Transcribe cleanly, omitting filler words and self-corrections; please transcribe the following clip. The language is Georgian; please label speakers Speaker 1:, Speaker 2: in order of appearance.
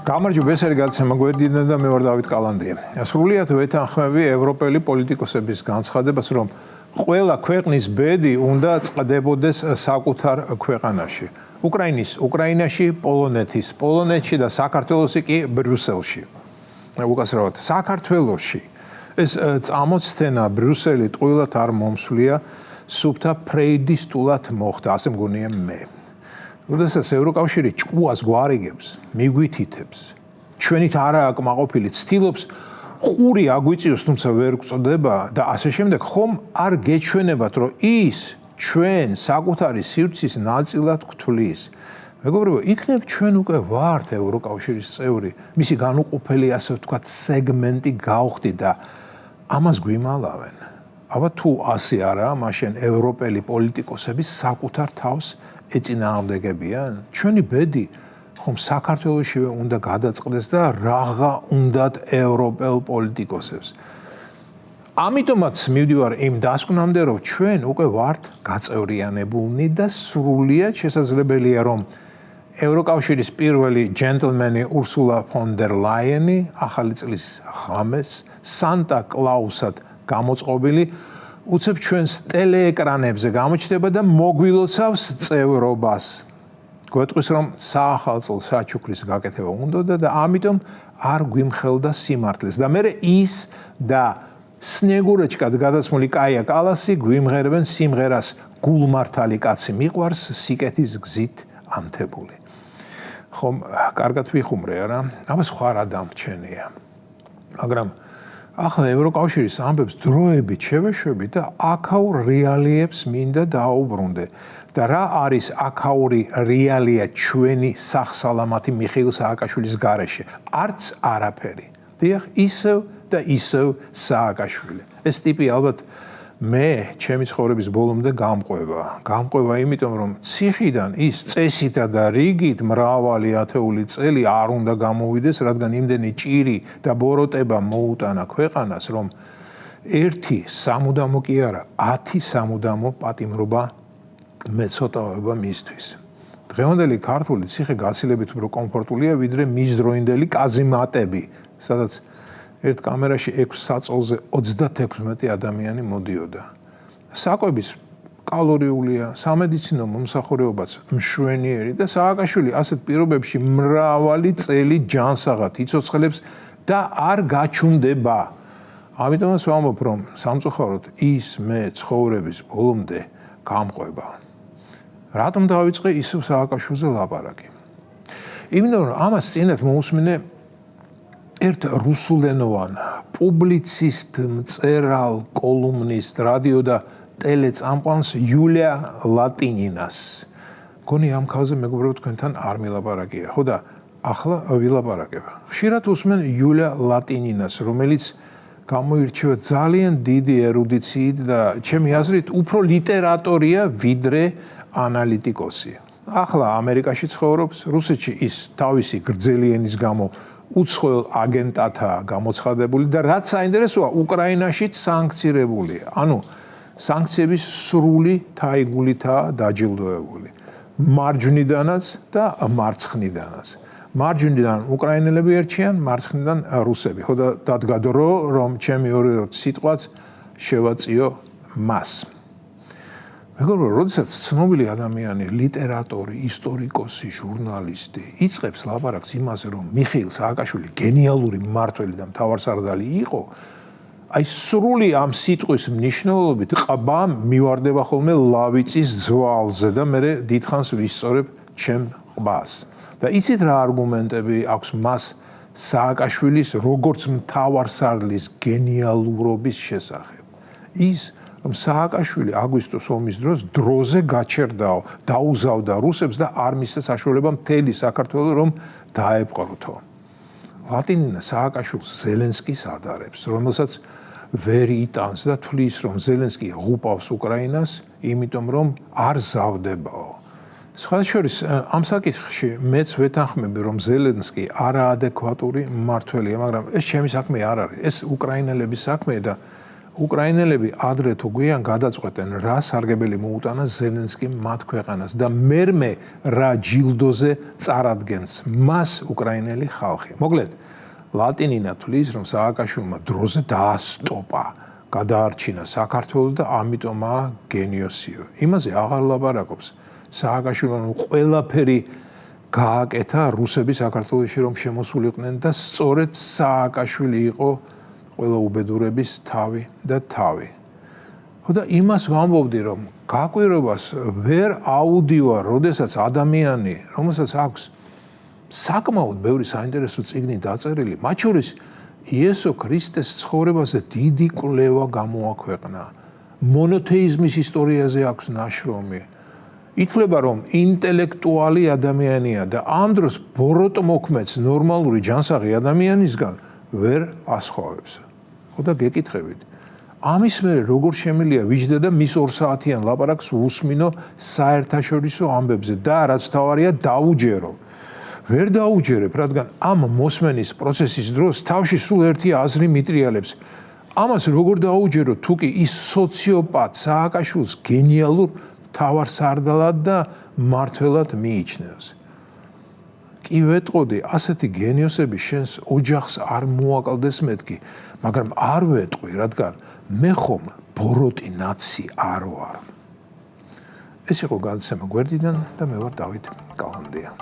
Speaker 1: გამარჯობა, ეს არის გადაცემა გვერდიდან და მე ვარ დავით კალანდია. სრულიად ვეთანხმები ევროპელი პოლიტიკოსების განცხადებას, რომ ყველა ქვეყნის ბედი უნდა წყდებოდეს საკუთარ ქვეყანაში. უკრაინაში, პოლონეთში და საქართველოსი კი ბრიუსელში. უკასრავად, საქართველოში ეს წამოცთენა ბრიუსელი ტყუილად არ მომსვლია, სუფთა ფრეიდისტულად მოხდა, ასე მგონია მე. როდესაც ევროკავშირი ჭკუას გვარიგებს, მიგვითითებს, ჩვენით არაა კმაყოფილი, ცდილობს ყური აგვიწიოს, თუმცა ვერ გწოდება და ასე შემდეგ, ხომ არ გეჩვენებათ, რომ ის ჩვენ საკუთარი სივრცის ნაწილად გვთვლის. მეგობრებო, იქნებ ჩვენ უკვე ვართ ევროკავშირის წევრი, მისი განუყოფელი, ასე ვთქვათ, სეგმენტი გავხდით და ამას გვიმალავენ. აბა თუ ასე არაა, მაშინ ევროპელი პოლიტიკოსები საკუთარ თავს ეწინააღმდეგებიან? ჩვენი ბედი ხომ საქართველოშივე უნდა გადაწყდეს და რაღა უნდათ ევროპელ პოლიტიკოსებს. ამიტომაც მივდივარ იმ დასკვნამდე, რომ ჩვენ უკვე ვართ გაწევრიანებულნი და სრულიად შესაძლებელია, რომ ევროკავშირის პირველი ჯენტლმენი ურსულა ფონ დერ ლაიენი ახალი წლის ღამეს სანტა კლაუსად გამოწყობილი უცებ ჩვენს ტელეეკრანებზე გამოჩნდება და მოგვილოცავს წევრობას. გვეტყვის, რომ საახალწლო საჩუქრის გაკეთება უნდოდა და ამიტომ არ გვიმხელდა სიმართლეს. და მერე ის და სნეგურეჩკად გადაცმული კაია კალასი გვიმღერებენ სიმღერას გულმართალი კაცი მიყვარს სიკეთის გზით ანთებული. ხომ კარგად ვიხუმრე არა? აბა სხვა რა დამრჩენია. მაგრამ ახლა ევროკავშირის ამბებს დროებით შევეშვები და აქაურ რეალიებს მინდა დაუბრუნდე. და რა არის აქაური რეალია ჩვენი სახსალამათი მიხეილ სააკაშვილის გარეშე? არც არაფერი. დიახ, ისევ და ისევ სააკაშვილი. ეს ტიპი ალბათ მე ჩემი ცხოვრების ბოლომდე გამყვება. გამყვება იმიტომ, რომ ციხიდან ის წესითა და რიგით მრავალი ათეული წელი არ უნდა გამოვიდეს, რადგან იმდენი ჭირი და ბოროტება მოუტანა ქვეყანას, რომ ერთი სამუდამო კი არა, 10 სამუდამო პატიმრობა მეცოტავება მისთვის. დღევანდელი ქართული ციხე გაცილებით უფრო კომფორტულია, ვიდრე მისდროინდელი კაზიმატები, სადაც ერთ კამერაში 6 საწოლზე 36 ადამიანი მოდიოდა. საკვების კალორიულია, სამედიცინო მომსახურებაც მშვენიერი და სააკაშვილი ასეთ პირობებში მრავალი წელი ჯანსაღად იცოცხლებს და არ გაჩუნდება. ამიტომაც ვამბობ, რომ სამწუხაროდ ის მე ცხოვრების ბოლომდე გამყვება. რატომ დავიწყე ისევ სააკაშვილზე ლაპარაკი? იმიტომ რომ ამას წინათ მოусმინე ერთ რუსულენოვან პუბლიცისტ, მწერალ, კოლუმნისტ, რადიო და ტელეწამყვანს იულია ლატინინას. გონი ამ ქალზე მეგობრებო თქვენთან არ მილაპარაკია. ხო და ახლა ვილაპარაკებ. ხშირად უსმენ იულია ლატინინას, რომელიც გამოირჩევა ძალიან დიდი ერუდიციით და ჩემი აზრით უფრო ლიტერატორია ვიდრე ანალიტიკოსი. ახლა ამერიკაში ცხოვრობს, რუსეთში ის თავისი გრძელი ენის გამო უცხოელ აგენტათაა გამოცხადებული და რაც საინტერესოა, უკრაინაშიც სანქცირებულია. ანუ სანქციების სრული თაიგულითაა დაჯილდოებული. მარჯვნიდანაც და მარცხნიდანაც. მარჯვნიდან უკრაინელები ერჩიან, მარცხნიდან რუსები. ხო და დადგა დრო, რომ ჩემი ორი სიტყვაც შევაწიო მას. მეგობრებო, როდესაც ცნობილი ადამიანი, ლიტერატორი, ისტორიკოსი, ჟურნალისტი იწყებს ლაპარაკს იმაზე, რომ მიხეილ სააკაშვილი გენიალური მმართველი და მთავარსარდალი იყო, აი სრული ამ სიტყვის მნიშვნელობით ყბა მივარდება ხოლმე ლავიწის ძვალზე და მე დიდხანს ვისწორებ ჩემ ყბას. და იცით რა არგუმენტები აქვს მას სააკაშვილის როგორც მთავარსარდლის გენიალურობის შესახებ? ის რომ სააკაშვილი აგვისტოს ომის დროს დროზე გაჩერდაო, დაუზავდა რუსებს და არ მისცა საშუალება მთელი საქართველო რომ დაეპყროთო. ლატინინა სააკაშვილს ზელენსკის ადარებს, რომელსაც ვერ იტანს და თვლის, რომ ზელენსკი ღუპავს უკრაინას, იმიტომ რომ არ ზავდებაო. სხვათა შორის ამ საკითხში მეც ვეთანხმები, რომ ზელენსკი არაადეკვატური მმართველია, მაგრამ ეს ჩემი საქმე არ არის. ეს უკრაინელების საქმეა და უკრაინელები ადრე თუ გვიან გადაწყვეტენ რა სარგებელი მოუტანა ზელენსკიმ მათ ქვეყანას და მერმე რა ჯილდოზე წარადგენს მას უკრაინელი ხალხი. მოკლედ, ლატინინა თვლის, რომ სააკაშვილმა დროზე დაასტოპა, გადაარჩინა საქართველო და ამიტომაა გენიოსიო. იმაზე აღარ ლაპარაკობს. სააკაშვილმა ყველაფერი გააკეთა რუსები საქართველოში რომ შემოსულიყვნენ და სწორედ სააკაშვილი იყო ყველა უბედურების თავი და თავი. და იმას ვამბობდი, რომ გაკვირვებას ვერ აუდივარ, როდესაც ადამიანი, რომელსაც აქვს საკმაოდ ბევრი საინტერესო წიგნი დაწერილი, მათ შორის იესო ქრისტეს ცხოვრებაზე დიდი კვლევა გამოაქვეყნა. მონოთეიზმის ისტორიაზე აქვს ნაშრომი. ითვლება, რომ ინტელექტუალი ადამიანია და ამ დროს ბოროტმოქმედს ნორმალური ჯანსაღი ადამიანისგან ვერ ასხვავებს. და გეკითხებით, ამის მერე როგორ შემიძლია ვიჯდა და მის 2 საათიან ლაპარაკს უსმინო საერთაშორისო ამბებზე და რაც თავარია დაუჯერო. ვერ დაუჯერებ, რადგან ამ მოსმენის პროცესის დროს თავში სულ ერთი აზრი მიტრიალებს. ამას როგორ დაუჯერო, თუ კი ის სოციოპატ სააკაშვილს გენიალურ თავარსარდალად და მართველად მიიჩნევს. კი ვეტყოდი, ასეთი გენიოსები შენს ოჯახს არ მოაკლდეს მეთქი, მაგრამ არ ვეტყვი, რადგან მე ხომ ბოროტი ნაცი არ ვარ. ეს იყო გადაცემა გვერდიდან და მე ვარ დავით კალანდია.